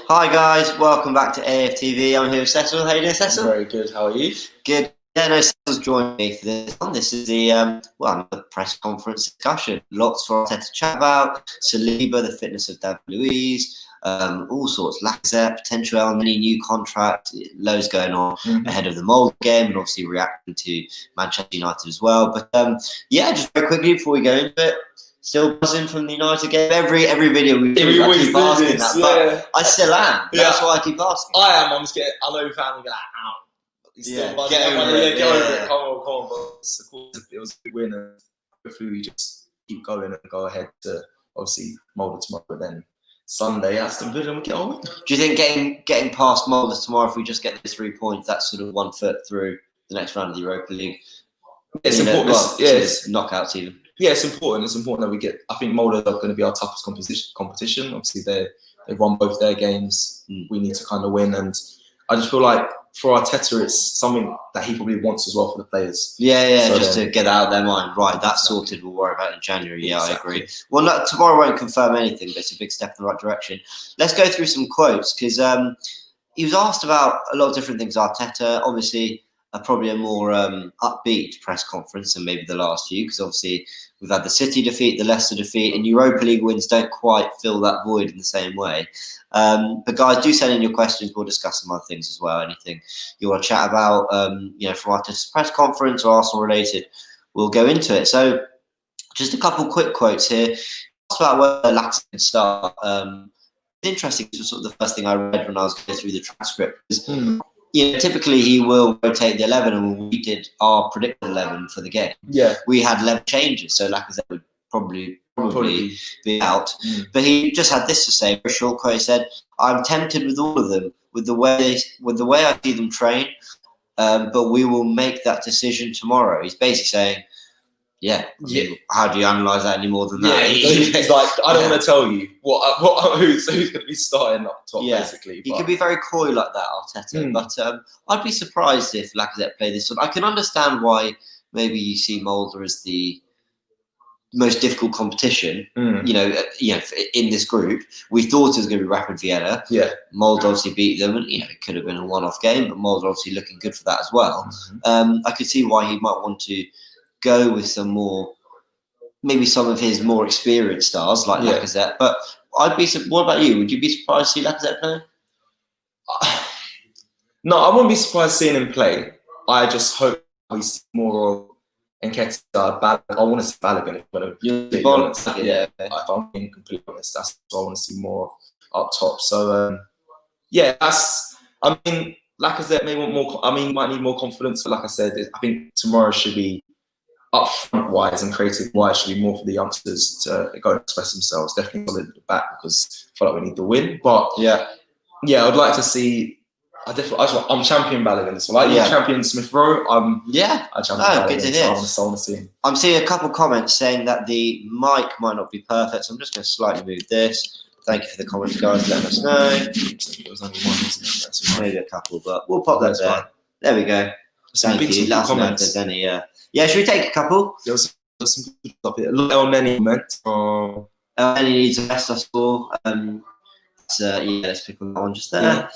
Hi guys, welcome back to AFTV. I'm here with Cecil. How you doing, Cecil? Very good. How are you? Good. Yeah, no, Cecil's joining me for this one. This is the the press conference discussion. Lots for Arteta to chat about. Saliba, the fitness of Saliba Luiz, all sorts. Lacazette, potential Elneny, new contract, loads going on ahead of the Molde game, and obviously reacting to Manchester United as well. But just very quickly before we go into it. Still buzzing from the United game. Every video we do, I keep asking that, but I still am. That's why I keep asking. I am. I'm just getting. I know family get like, ow. He's still buzzing. Get over it. Come on. But of course, it was a good win, and hopefully we just keep going and go ahead to obviously Molde tomorrow. But then Sunday, Aston Villa, we get on. Do you think getting past Molde tomorrow, if we just get the 3 points, that's sort of 1 foot through the next round of the Europa League? It's important. It's knockouts even. Yeah, it's important. It's important that we get. I think Molde are going to be our toughest competition. Obviously, they've won both their games. We need to kind of win, and I just feel like for Arteta, it's something that he probably wants as well for the players. Yeah, so just to get out of their mind. Right, that's sorted. We'll worry about it in January. Yeah, exactly. I agree. Well, no, tomorrow won't confirm anything, but it's a big step in the right direction. Let's go through some quotes because he was asked about a lot of different things. Arteta, obviously. Probably a more upbeat press conference than maybe the last few, because obviously we've had the City defeat, the Leicester defeat, and Europa League wins don't quite fill that void in the same way. But guys, do send in your questions. We'll discuss some other things as well. Anything you want to chat about, from Arteta's press conference or Arsenal related, we'll go into it. So just a couple quick quotes here. Asked about where Lacazette can start. Interesting. This was sort of the first thing I read when I was going through the transcript. Typically he will rotate the 11, and when we did our predicted 11 for the game, we had 11 changes, so Lacazette would probably be out. But he just had this to say, very short quote. He said, "I'm tempted with all of them, with the way I see them train, but we will make that decision tomorrow." He's basically saying, how do you analyse that any more than that? He's like, I don't want to tell you who's going to be starting up top, basically. He can be very coy like that, Arteta. But I'd be surprised if Lacazette played this one. I can understand why maybe you see Molde as the most difficult competition. In this group, we thought it was going to be Rapid Vienna. Molde obviously beat them, and it could have been a one-off game, but Molde obviously looking good for that as well. I could see why he might want to go with some of his more experienced stars like Lacazette. But what about you? Would you be surprised to see Lacazette play? No, I wouldn't be surprised seeing him play. I just hope we see more of Nketiah. I want to see Balogun. If I'm being completely honest, that's what I want to see more up top. So Lacazette may want more. Might need more confidence. But like I said, I think tomorrow should be up front wise and creative wise should be more for the youngsters to go and express themselves. Definitely solid at the back because I feel like we need the win. But I'd like to see. I'm champion Balogun. So you champion Smith Rowe. I champion Balogun. Good to hear. I want to see him. I'm seeing a couple of comments saying that the mic might not be perfect, so I'm just going to slightly move this. Thank you for the comments, guys. Let us know. There was only one, isn't it? That's fine. Maybe a couple, but we'll pop that there. There we go. Thank you. Let us know if there's any. Should we take a couple? There's some good stuff here. Elneny comment. Elneny needs a rest, I saw. Let's pick on that one just there.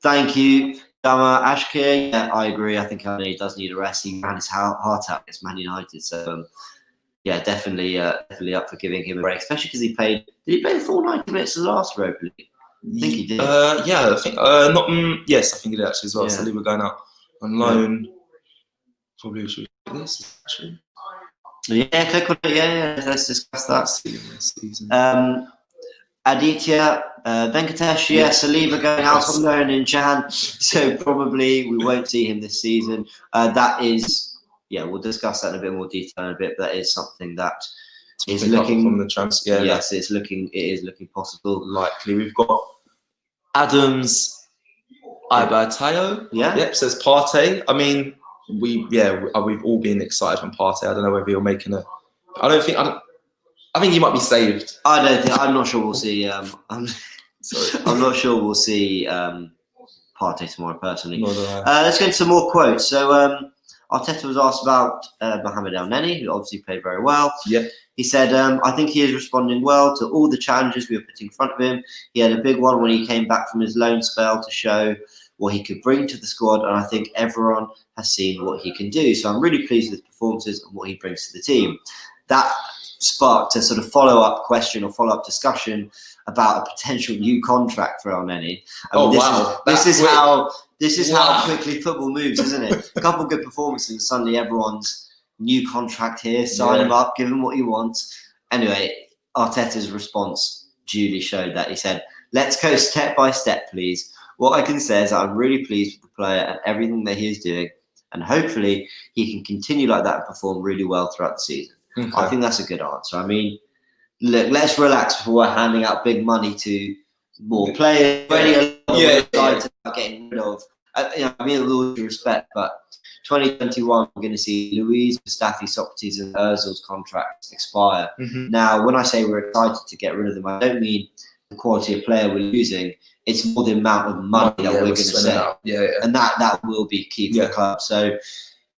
Thank you. Dama Ashkir. I agree. I think Elneny does need a rest. He ran his heart out against Man United. So, definitely up for giving him a break, especially because he played. Did he play the full 90 minutes of the last Europa League? I think he did. I think. Yes, I think he did actually as well. So Saliba going out on loan. Probably should do this actually. Click on it. Let's discuss that. Aditya Venkatesh, Saliba going out on loan in Jan, so probably we won't see him this season. That is, we'll discuss that in a bit more detail in a bit. But that is something that is looking from the transfer. Yes, it is looking possible. Likely, we've got Adams, Ibatayo. Says Partey. We've all been excited from Partey. I don't know whether you're making a. I think he might be saved. I'm not sure we'll see. I'm not sure we'll see Partey tomorrow personally. Let's get into some more quotes. So Arteta was asked about Mohamed Elneny, who obviously played very well. He said, I think he is responding well to all the challenges we are putting in front of him. He had a big one when he came back from his loan spell to show what he could bring to the squad, and I think everyone has seen what he can do. So I'm really pleased with his performances and what he brings to the team. That sparked a sort of follow-up question or follow-up discussion about a potential new contract for Elneny. This is how quickly football moves, isn't it? A couple of good performances, and suddenly everyone's new contract here. Sign him up, give him what he wants. Anyway, Arteta's response duly showed that. He said, "Let's go step by step, please. What I can say is that I'm really pleased with the player and everything that he is doing, and hopefully he can continue like that and perform really well throughout the season." Okay. I think that's a good answer. I mean, look, let's relax before we're handing out big money to more players. Getting rid of. I mean, with all due respect, but 2021, we're going to see Luiz, Mustafi, Socrates, and Ozil's contracts expire. Mm-hmm. Now, when I say we're excited to get rid of them, I don't mean the quality of player we're losing. It's more the amount of money that we're going to save. And that will be key for the club. So,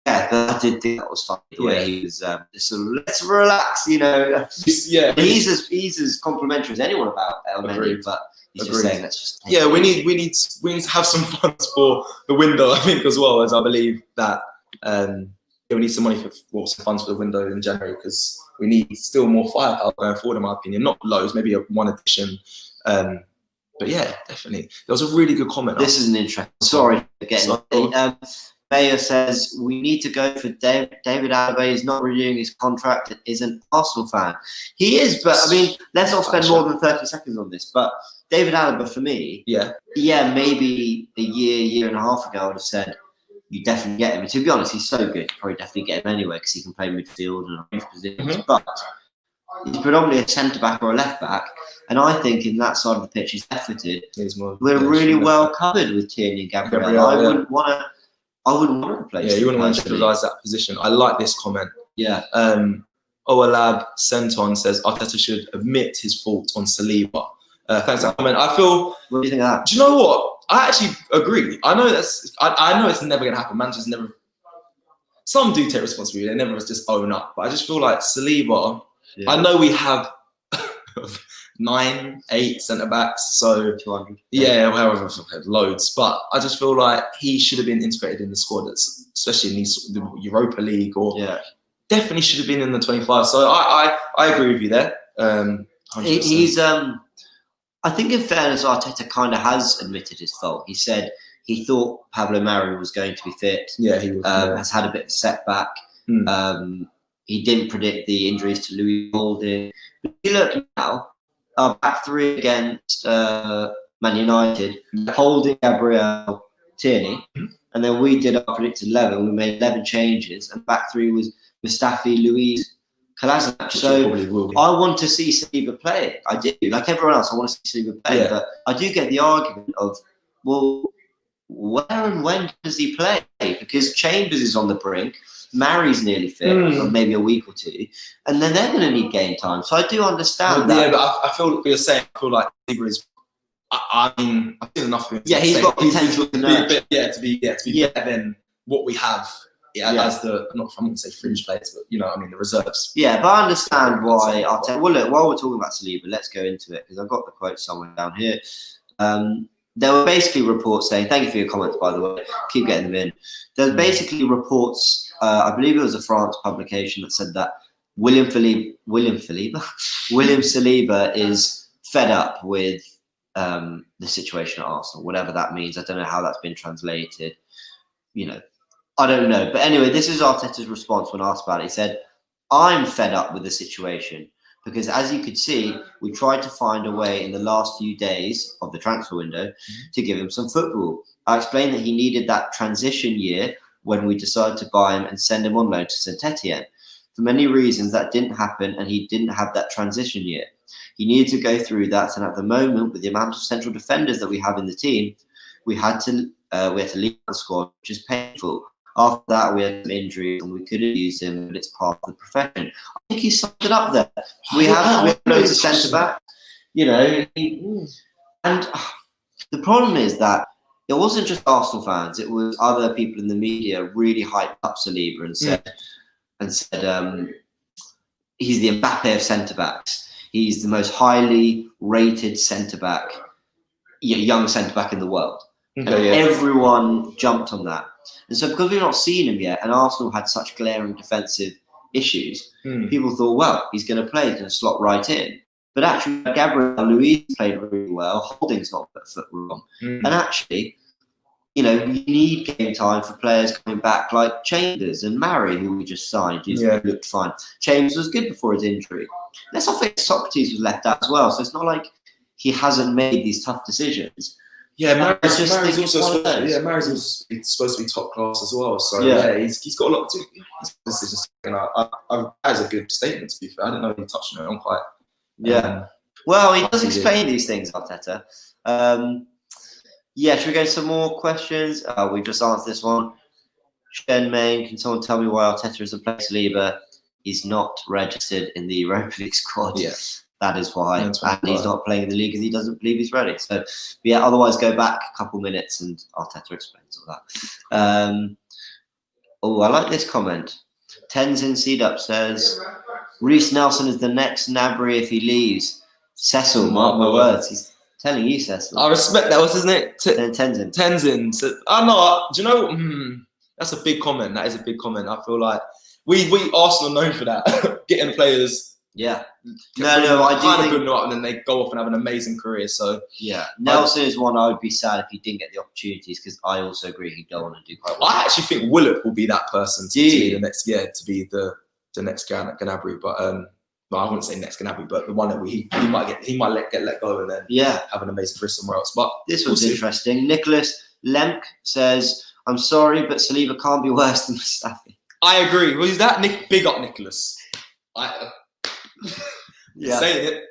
I did think that was funny the way he was sort of, let's relax, you know. He's as complimentary as anyone about Elneny, but he's just saying let's just we need to have some funds for the window, I think, as well, as I believe that we need some money some funds for the window in January, because we need still more firepower going forward, in my opinion. Not loads, maybe one addition. But yeah, definitely. There was a really good comment. This is an interesting. Sorry again. Mayor says we need to go for David Alaba. He's not renewing his contract and is an Arsenal fan. He is, but I mean, let's not spend more than 30 seconds on this. But David Alaba, for me, maybe a year and a half ago, I would have said you definitely get him. And to be honest, he's so good, you probably definitely get him anyway because he can play midfield and both positions. Mm-hmm. But he's predominantly a centre back or a left back, and I think in that side of the pitch, he's left-footed. We're really well covered with Tierney and Gabriel. I wouldn't want to replace him. You wouldn't want to utilise that position. I like this comment. Yeah. Oalab Senton says Arteta should admit his fault on Saliba. Thanks for that comment. I feel. What do you think of that? Do you know what? I actually agree. I know I know it's never going to happen. Managers never. Some do take responsibility. They never just own up. But I just feel like Saliba. Yeah. I know we have 9, 8 centre backs, so 200. However, loads. But I just feel like he should have been integrated in the squad, especially in the Europa League, or definitely should have been in the 25. So I agree with you there. 100%. He's I think, in fairness, Arteta kind of has admitted his fault. He said he thought Pablo Mari was going to be fit. Yeah, he was. Has had a bit of a setback. He didn't predict the injuries to Louis Molde. But if you look now, our back three against Man United, holding Gabriel, Tierney, and then we did our predicted 11. We made 11 changes, and back three was Mustafi, Luiz, Kolasinac. So I want to see Saliba play. I do. Like everyone else, I want to see Saliba play. But I do get the argument of, well, where and when does he play? Because Chambers is on the brink. Mari's nearly fit, or maybe a week or two, and then they're going to need game time. So I do understand that. Yeah, but I feel what you're saying. I feel like Saliba is. I mean, I've seen enough of him. Yeah, he's got potential to be better than what we have. As the I'm not going to say fringe players, but the reserves. Yeah, but I understand why Arteta. Well, look, while we're talking about Saliba, let's go into it because I've got the quote somewhere down here. There were basically reports saying, thank you for your comments, by the way, keep getting them in. There's basically reports, I believe it was a France publication that said that William Saliba is fed up with the situation at Arsenal, whatever that means. I don't know how that's been translated. I don't know. But anyway, this is Arteta's response when asked about it. He said, I'm fed up with the situation. Because as you could see, we tried to find a way in the last few days of the transfer window to give him some football. I explained that he needed that transition year when we decided to buy him and send him on loan to Saint-Etienne. For many reasons, that didn't happen, and he didn't have that transition year. He needed to go through that, and at the moment, with the amount of central defenders that we have in the team, we had to leave the squad, which is painful. After that, we had some injuries and we could have used him, but it's part of the profession. I think he summed it up there. We have loads of centre back, and the problem is that it wasn't just Arsenal fans; it was other people in the media really hyped up Saliba and said, he's the Mbappe of centre-backs. He's the most highly rated centre-back, young centre-back in the world. And everyone jumped on that. And so because we've not seen him yet, and Arsenal had such glaring defensive issues, people thought, well, he's going to play, he's going to slot right in. But actually, Gabriel Luiz played really well. Holding's not put foot wrong. And actually, you need game time for players coming back like Chambers and Mari, who we just signed, who looked fine. Chambers was good before his injury. Let's not forget Socrates was left out as well. So it's not like he hasn't made these tough decisions. Yeah, Mari's also supposed to be top class as well. So he's got a lot to do. That's a good statement, to be fair. I didn't know he touched on it. I'm quite. Well, he does explain these things, Arteta. Should we go to some more questions? We just answered this one. Shen Main, can someone tell me why Arteta isn't playing Saliba? He's not registered in the Europa League squad. Yeah. That is why. And he's not playing in the league because he doesn't believe he's ready. So, otherwise go back a couple minutes and Arteta explains all that. I like this comment. Tenzin Seedup says, Reece Nelson is the next Gnabry if he leaves. Cecil, mark my words. He's telling you, Cecil. I respect that. What's his name? Tenzin. Tenzin. I know. Do you know? That's a big comment. That is a big comment. I feel like we Arsenal are known for that. Getting players. Yeah. I do think good, and then they go off and have an amazing career. So Nelson is one I would be sad if he didn't get the opportunities, because I also agree he'd go on and do quite well. I actually think Willock will be that person to be the next to be the next Gnabry, but I wouldn't say next Gnabry, but the one that he might get let go and then have an amazing career somewhere else. But this one's interesting. Nicholas Lemk says, "I'm sorry, but Saliba can't be worse than Mustafi." I agree. Well, is that Big up Nicholas? Saying it.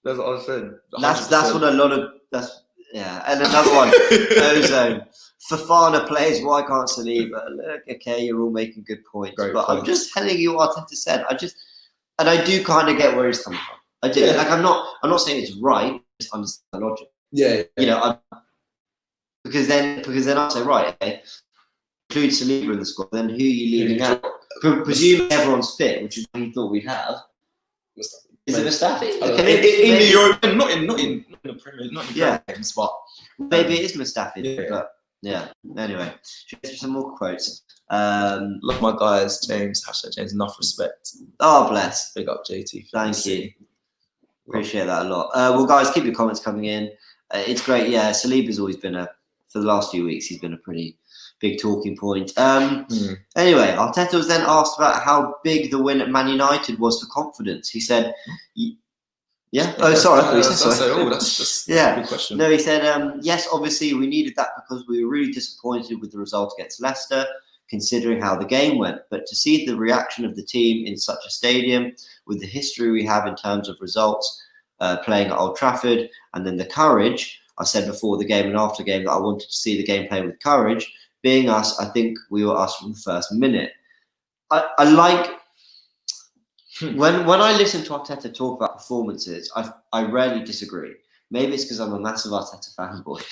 That's what I said. That's what a lot of And another one, Ozone. Fofana plays. Why can't Saliba? Look, okay, you're all making good points, I'm just telling you what Arteta said. I do kind of get where he's coming from. I do. I'm not saying it's right. Just understand the logic. Because then I say, right, okay, include Saliba in the squad. Then who are you leaving out? Presumably everyone's fit, which is what you thought we'd have. Is it Mustafi? Okay, in the Euro, not in the Premier, not in the games, but maybe it is Mustafi. But anyway, should we get some more quotes? Love my guys, James. #James. Enough respect. Oh, bless. Big up, JT. Thank you. Appreciate that a lot. Well, guys, keep your comments coming in. It's great. Yeah, Saliba's always been for the last few weeks, he's been a pretty big talking point. Anyway, Arteta was then asked about how big the win at Man United was for confidence. He said, that's a good question. No, he said, yes, obviously we needed that because we were really disappointed with the result against Leicester, considering how the game went. But to see the reaction of the team in such a stadium, with the history we have in terms of results, playing at Old Trafford, and then the courage, I said before the game and after the game that I wanted to see the game play with courage. Being us, I think we were us from the first minute. I like when I listen to Arteta talk about performances, I rarely disagree. Maybe it's because I'm a massive Arteta fanboy,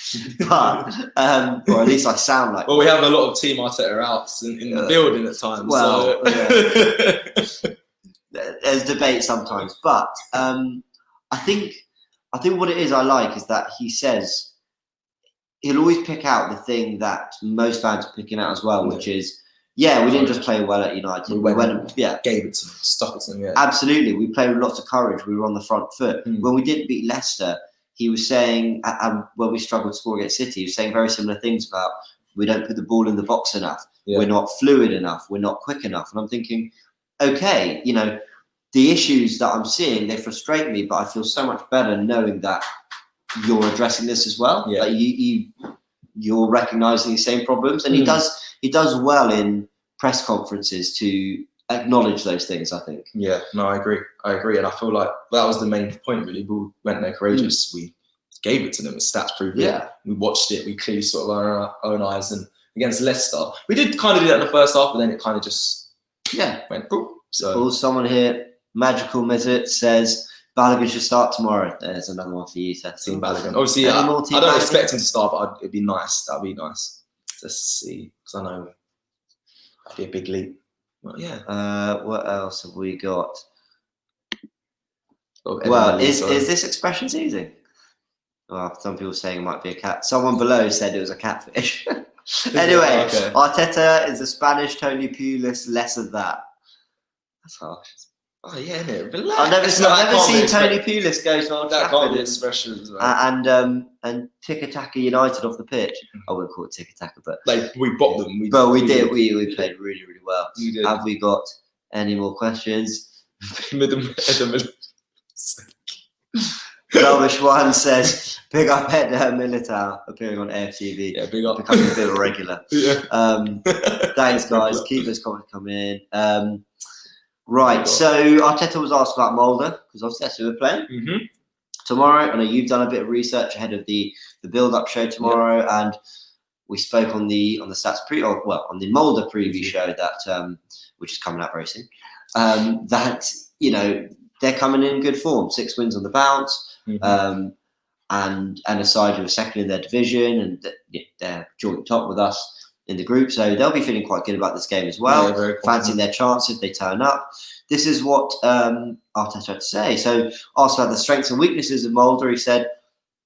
but or at least I sound like. Well, we have a lot of Team Arteta outs in the building at times. Well, there's debate sometimes, but I think what it is I like is that he says. He'll always pick out the thing that most fans are picking out as well, which is, we didn't just play well at United. We went and gave it to them, stuck it to them. Absolutely. We played with lots of courage. We were on the front foot. When we didn't beat Leicester, he was saying, when we struggled to score against City, he was saying very similar things about we don't put the ball in the box enough. We're not fluid enough. We're not quick enough. And I'm thinking, okay, the issues that I'm seeing, they frustrate me, but I feel so much better knowing that you're addressing this as well. Like you're recognizing the same problems, and he does well in press conferences to acknowledge those things, I think. I agree, and I feel like that was the main point really. We went there courageous. We gave it to them. The stats proved it. We watched it. We clearly saw it with our own eyes. And against Leicester, we did kind of do that in the first half, but then it kind of just went boom. So someone here, Magical Mizzet, says Balogun should start tomorrow. There's another one for you, Seth. Team Balogun. Obviously, I don't expect him to start, but it'd be nice. That'd be nice. Let's see, because I know that'd be a big leap. Well, what else have we got? Well, is this expression season? Well, some people saying it might be a cat. Someone below said it was a catfish. Anyway, okay. Arteta is the Spanish Tony Pulis, less of that. That's harsh. Oh yeah, innit? Relax. I've never seen Tony Pulis go to Old That Trafford can't be expressions, man. and Tiki-Taka United off the pitch. I wouldn't call it Tiki-Taka, but like we bought them. We did. We played really, really well. We did. Have we got any more questions? Rubbish One says, "Big up Eder Militao appearing on AFTV. Yeah, big up, becoming a bit of a regular." Yeah. Thanks, guys. Keep those comments coming in. Right, so Arteta was asked about Molde because obviously we're playing tomorrow. I know you've done a bit of research ahead of the build-up show tomorrow, and we spoke on the stats on the Molde preview show that which is coming out very soon. That they're coming in good form, 6 wins on the bounce, and aside who are second in their division, and they're joint top with us in the group, so they'll be feeling quite good about this game as well. Yeah, fancying their chance if they turn up. This is what Arteta had to say. So, asked about the strengths and weaknesses of Molde, he said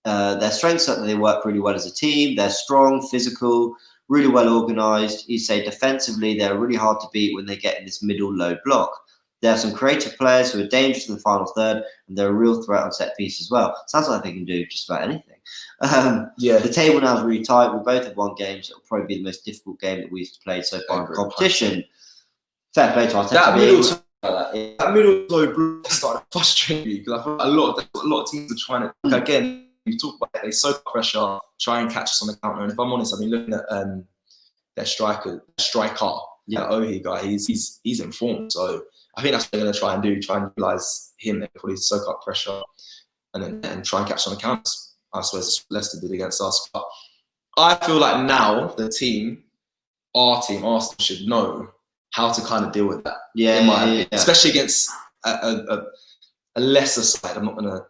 their strengths are that they work really well as a team. They're strong, physical, really well organised. He'd say defensively they're really hard to beat when they get in this middle low block. There are some creative players who are dangerous in the final third, and they're a real threat on set piece as well. Sounds like they can do just about anything. The table now is really tight. We both have won games. It'll probably be the most difficult game that we've played so far in the competition. Fair play to Arteta. That middle low started frustrating me because I feel like a lot of teams are trying to again. You talk about it, they soak pressure, try and catch us on the counter. And if I'm honest, I've been looking at their striker, Ohi guy. He's in form, so I think that's what they're going to try and do. Try and utilize him. They probably soak up pressure and try and catch us on the counters. I suppose Leicester did against us. But I feel like now the team, Arsenal, should know how to kind of deal with that. Especially against a lesser side. I'm not going to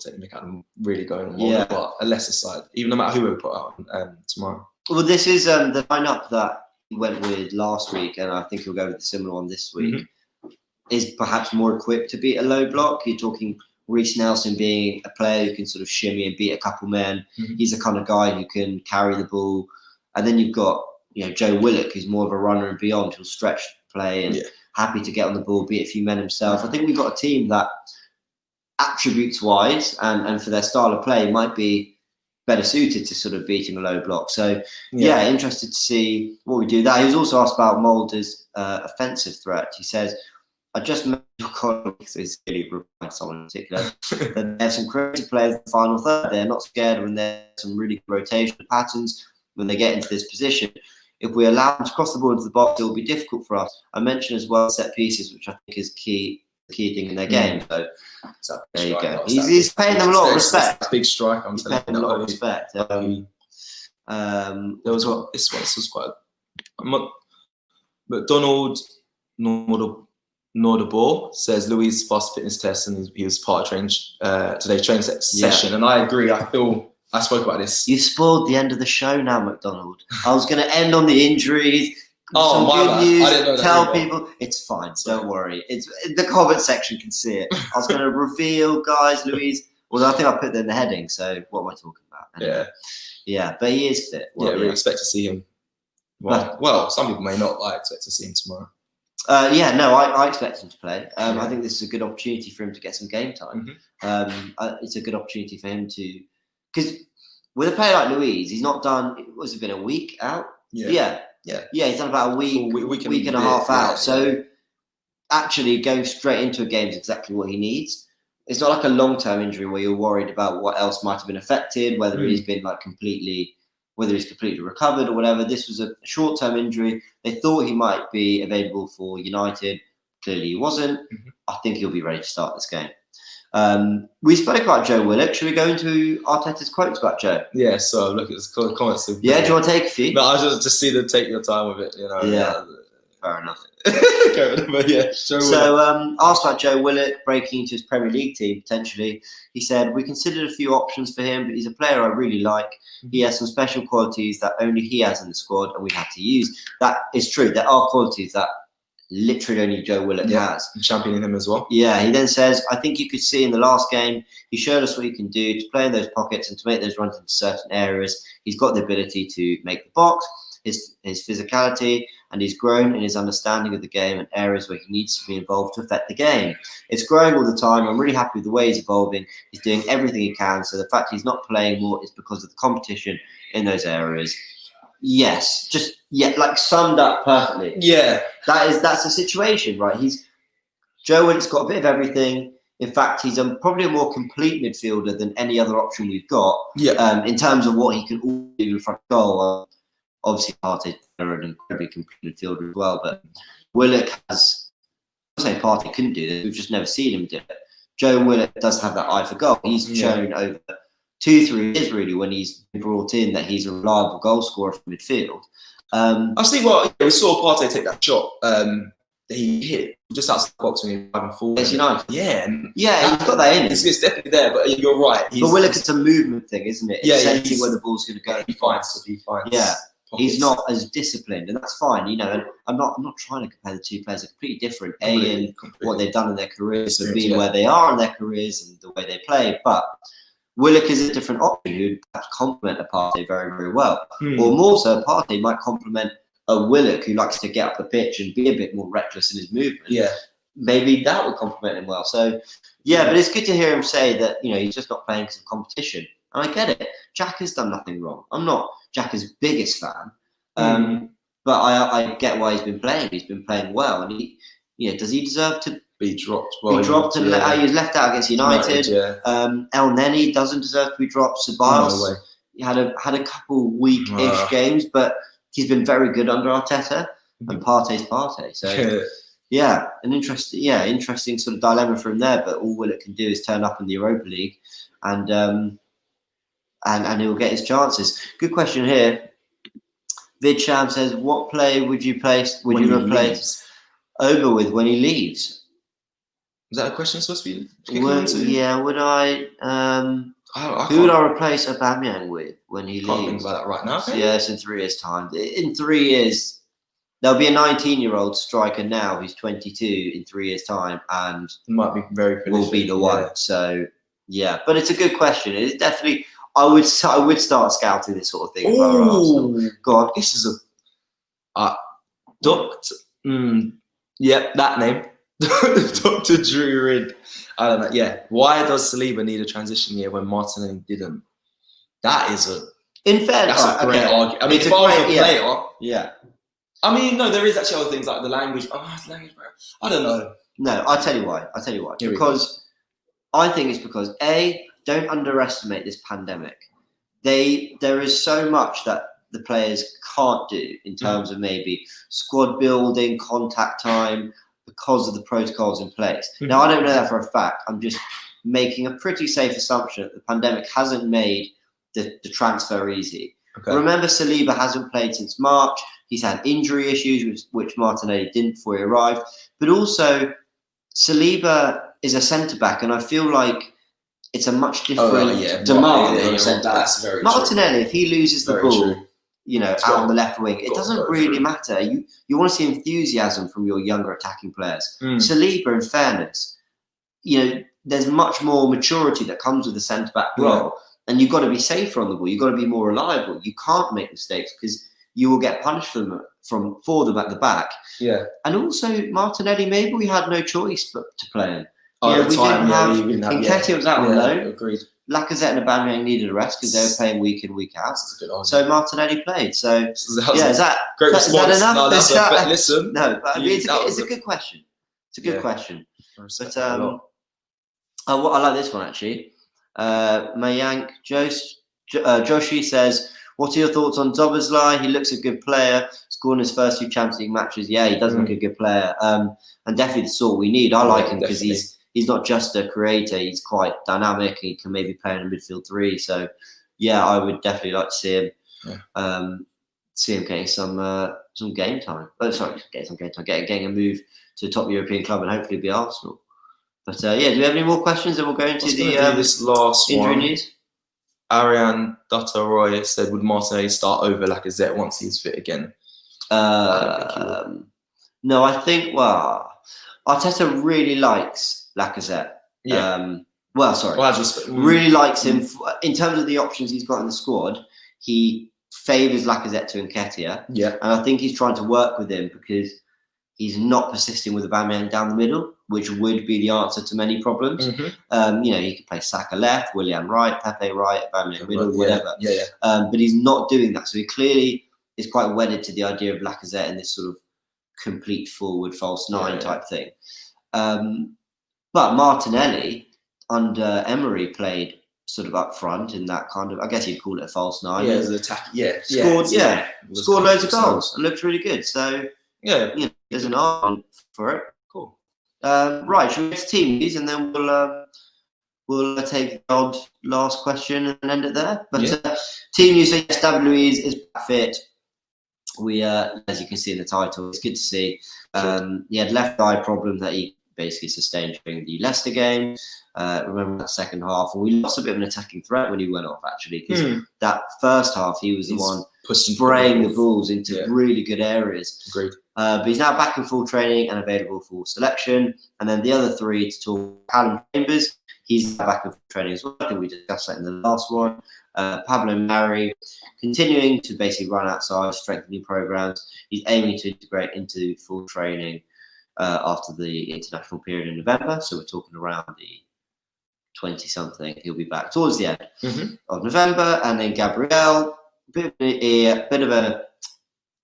take the mick out of really going on, but a lesser side, even no matter who we put out tomorrow. Well, this is the lineup that he went with last week, and I think he'll go with a similar one this week. Is perhaps more equipped to beat a low block. You're talking Reece Nelson being a player who can sort of shimmy and beat a couple men. He's the kind of guy who can carry the ball. And then you've got Joe Willock, who's more of a runner and beyond. He'll stretch play and happy to get on the ball, beat a few men himself. I think we've got a team that attributes-wise and for their style of play might be better suited to sort of beating a low block. So, interested to see what we do. That he was also asked about Molde's offensive threat. He says, I just met your colleagues, so he's really replied to someone in particular, that they have some creative players in the final third. They're not scared when there's some really good rotation patterns when they get into this position. If we allow them to cross the ball into the box, it will be difficult for us. I mentioned as well set pieces, which I think is the key thing in their game. So there you go. He's paying them a lot of respect. Big strike. I'm paying them a lot of respect. There was this was quite McDonald Nordabor says Luiz passed fitness test and he was part of today's training session, and I agree. I spoke about this. You've spoiled the end of the show now, McDonald. I was going to end on the injuries. Oh, my good news. I didn't know that. Tell people it's fine. Don't worry. It's the comment section can see it. I was going to reveal, guys, Luiz. Well, I think I put that in the heading. So what am I talking about? Anyway. Yeah, but he is fit. We expect to see him. Well, some people may not. I expect to see him tomorrow. I expect him to play. I think this is a good opportunity for him to get some game time. It's a good opportunity for him to, because with a player like Luiz, he's not done. What's it been, a week out? Yeah. He's done about a week and a half out. So actually, going straight into a game is exactly what he needs. It's not like a long-term injury where you're worried about what else might have been affected, whether he's been whether he's completely recovered or whatever. This was a short-term injury. They thought he might be available for United. Clearly he wasn't. I think he'll be ready to start this game. We spoke about Joe Willock. Should we go into Arteta's quotes about Joe? Yeah, so look at the comments. Do you want to take a few? No, I just see them take your time with it, Yeah, fair enough. Asked about Joe Willock breaking into his Premier League team, potentially. He said, we considered a few options for him, but he's a player I really like. He has some special qualities that only he has in the squad, and we have to use. That is true. There are qualities that literally only Joe Willock has. And championing him as well. Yeah, he then says, I think you could see in the last game, he showed us what he can do to play in those pockets and to make those runs into certain areas. He's got the ability to make the box, his physicality, and he's grown in his understanding of the game and areas where he needs to be involved to affect the game. It's growing all the time. I'm really happy with the way he's evolving. He's doing everything he can. So the fact he's not playing more is because of the competition in those areas. Yes, like summed up perfectly. Yeah, that's the situation, right? Joe Willock's got a bit of everything. In fact, he's probably a more complete midfielder than any other option we've got. Yeah. In terms of what he can all do in front of goal. Obviously, Partey's an incredibly complete midfielder as well, but Willock has. I'm not saying Partey couldn't do this. We've just never seen him do it. Joe Willock does have that eye for goal. He's shown over 2-3 years really when he's been brought in that he's a reliable goal scorer from midfield. I see. Well, we saw Partey take that shot that he hit just outside the box when he was driving forward. Yes, United. Yeah, he's got that in. It's definitely there, but you're right. But Willock, it's a movement thing, isn't it? It's sensing where the ball's going to go. He finds. Yeah. Pockets. He's not as disciplined, and that's fine. You know, and I'm not trying to compare the two players. They're completely different. In what they've done in their careers, and being where they are in their careers, and the way they play. But Willock is a different option who perhaps complement a Partey very, very well, or more so, Partey might complement a Willock who likes to get up the pitch and be a bit more reckless in his movement. Yeah, maybe that would complement him well. So, yeah, but it's good to hear him say that he's just not playing because of competition. And I get it. Jack has done nothing wrong. I'm not Jack's biggest fan, but I get why he's been playing. He's been playing well, and does he deserve to be dropped? He was left out against United. Elneny doesn't deserve to be dropped. Ceballos, he had a couple weak-ish games, but he's been very good under Arteta, and Partey's Partey. So an interesting sort of dilemma for him there. But all Willock can do is turn up in the Europa League, and he'll get his chances. Good question here. Vid Sham says, "What player would you replace Oba with when he leaves?" Is that a question supposed to be? Would I? Who would I replace Aubameyang with when he leaves? Can't think about that right now. Yes, in 3 years' time. In 3 years, there'll be a 19-year-old striker now who's 22 in 3 years' time, and might be very prolific, will be the one. So but it's a good question. It's definitely. I would start scouting this sort of thing. Go on. This is a Doctor. That name, Dr. Drew Reid. I don't know. Yeah, why does Saliba need a transition year when Martinelli didn't? That is in fairness, that's a great argument. I mean, if I was a player, I mean, no, there is actually other things like the language. I don't know. No, I'll tell you why. Because I think it's because don't underestimate this pandemic. There is so much that the players can't do in terms of maybe squad building, contact time, because of the protocols in place. Now, I don't know that for a fact. I'm just making a pretty safe assumption that the pandemic hasn't made the transfer easy. Okay. Remember, Saliba hasn't played since March. He's had injury issues, which Martinelli didn't before he arrived. But also, Saliba is a centre-back, and I feel like it's a much different demand on a centre-back. Martinelli, if he loses the ball, out on the left wing, it doesn't really matter. You want to see enthusiasm from your younger attacking players. Saliba, in fairness, there's much more maturity that comes with the centre-back role, and you've got to be safer on the ball. You've got to be more reliable. You can't make mistakes because you will get punished for them at the back. Yeah. And also, Martinelli, maybe we had no choice but to play him. Nketiah was out on loan. Agreed. Lacazette and Aubameyang needed a rest because they were playing week in, week out. So Martinelli played. So is that great response? Is that enough? Listen. No, but it's a good question. It's a good question. But I like this one actually. Mayank Joshi says, "What are your thoughts on Szoboszlai? He looks a good player. Scoring his first 2 Champions League matches. Yeah, he does look a good player. And definitely the sort we need. I like him because he's not just a creator. He's quite dynamic. He can maybe play in a midfield 3. So, yeah, I would definitely like to see him. See him getting some game time. Getting a move to a top European club and hopefully be Arsenal. But do we have any more questions? Then we'll go into this last injury one. News. Ariane Dutta-Roy said, "Would Martinelli start over Lacazette once he's fit again?" No, I think, Arteta really likes Lacazette. Yeah. Really likes him. In terms of the options he's got in the squad, he favours Lacazette to Nketiah. Yeah. And I think he's trying to work with him because he's not persisting with Aubameyang down the middle, which would be the answer to many problems. He could play Saka left, Willian right, Pepe right, Aubameyang middle, whatever. But he's not doing that. So he clearly is quite wedded to the idea of Lacazette in this sort of complete forward false nine type thing. But Martinelli under Emery played sort of up front in that kind of, I guess you'd call it a false nine. Yeah, as an attack. Scored loads of goals and looked really good. So there's an argument for it. Cool. Right, should we get to team news and then we'll take the odd last question and end it there. But team news, yes, Saliba Luiz is fit. We, as you can see in the title, it's good to see. He had left eye problem that he basically sustained during the Leicester game. Remember that second half, and we lost a bit of an attacking threat when he went off, actually, because that first half he was the one spraying the balls into really good areas. Agreed. But he's now back in full training and available for selection. And then the other three to talk, Callum Chambers, he's back in full training as well. I think we discussed that in the last one. Pablo Mari, continuing to basically run outside, strengthening programs. He's aiming to integrate into full training after the international period in November. So we're talking around the 20-something. He'll be back towards the end of November. And then Gabriel, bit of a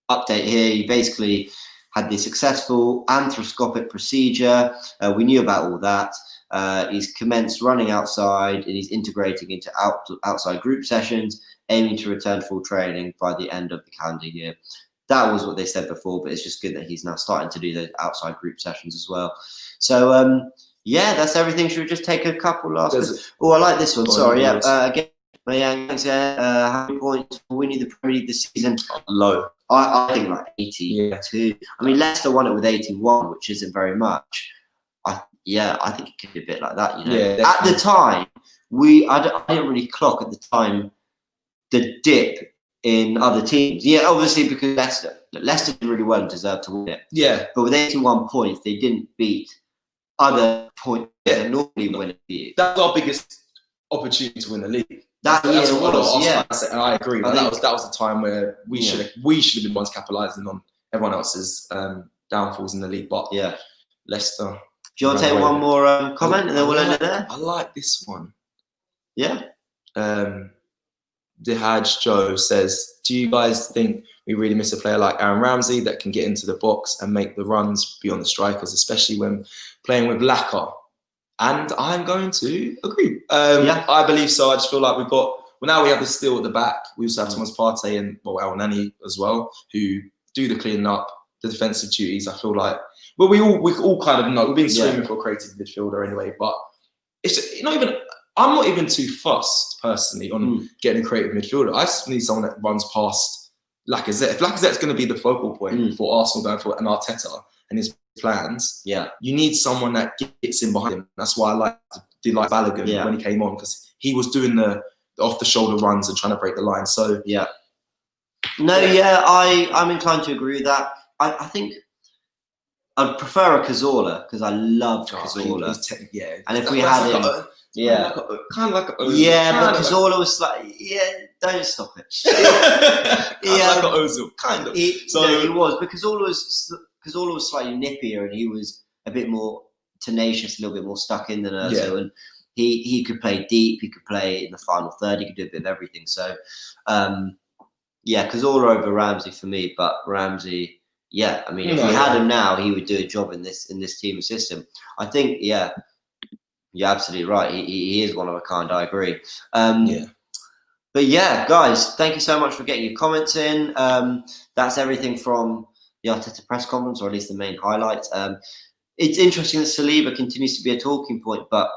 update here. He basically had the successful arthroscopic procedure. We knew about all that. He's commenced running outside and he's integrating into outside group sessions, aiming to return full training by the end of the calendar year. That was what they said before, but it's just good that he's now starting to do those outside group sessions as well. So, that's everything. Should we just take a couple last? I like this one. Sorry. Again, how many points for winning the Premier League this season? Low. I think like 82. Yeah. I mean, Leicester won it with 81, which isn't very much. I think it could be a bit like that. At the time, I didn't really clock at the time the dip in other teams. Yeah, obviously because Leicester did really well and deserved to win it. Yeah. But with 81 points, they didn't beat other points that normally win it for you. That was our biggest opportunity to win the league. That's what it was. And I agree. That was the time where we should have been the ones capitalising on everyone else's downfalls in the league. But Leicester. Do you want to take one more comment and then we'll end it there? I like this one. Yeah. Dehaj Joe says, do you guys think we really miss a player like Aaron Ramsey that can get into the box and make the runs beyond the strikers, especially when playing with Laka? And I'm going to agree. I believe so. I just feel like now we have the steel at the back. We also have Thomas Partey and Elneny as well, who do the cleaning up, the defensive duties. I feel like, we all kind of know. We've been screaming for a creative midfielder anyway, but it's not even. I'm not even too fussed personally on getting a creative midfielder. I just need someone that runs past Lacazette. If Lacazette's going to be the focal point for Arsenal going for an Arteta and his plans, you need someone that gets in behind him. That's why I did like Balogun when he came on, because he was doing the off-the-shoulder runs and trying to break the line. So I'm inclined to agree with that. I think I'd prefer a Cazorla because I loved Cazorla. And if we had him, kind of like a Ozil. But Cazorla was like, don't stop it. Like an Ozil, kind of. He was, because Cazorla was slightly nippier and he was a bit more tenacious, a little bit more stuck in than Ozil. And he could play deep, he could play in the final third, he could do a bit of everything. So, Cazorla over Ramsey for me, but Ramsey. If we had him now, he would do a job in this team system. I think, you're absolutely right. He is one of a kind. I agree. But guys, thank you so much for getting your comments in. That's everything from the Arteta press conference, or at least the main highlights. It's interesting that Saliba continues to be a talking point, but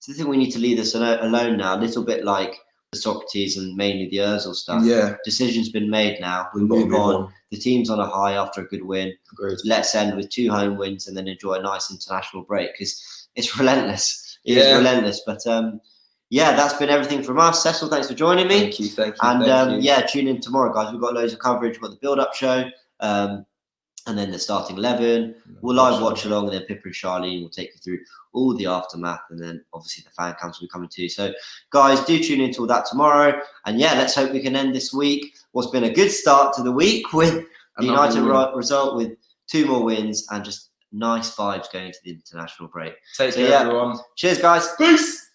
I think we need to leave this alone now. A little bit like the Socrates and mainly the Ozil stuff. Decision's been made now. We move on. The team's on a high after a good win. Agreed. Let's end with 2 home wins and then enjoy a nice international break, because it's It is relentless. But that's been everything from us. Cecil, thanks for joining me. Thank you. And tune in tomorrow, guys. We've got loads of coverage. We've got the build-up show. and then the starting 11. We'll live watch along, and then Pippa and Charlene will take you through all the aftermath, and then obviously the fan cams will be coming too. So, guys, do tune into all that tomorrow. And yeah, let's hope we can end this week. What's been a good start to the week with the United result with 2 more wins and just nice vibes going to the international break. Take care, everyone. Cheers, guys. Peace.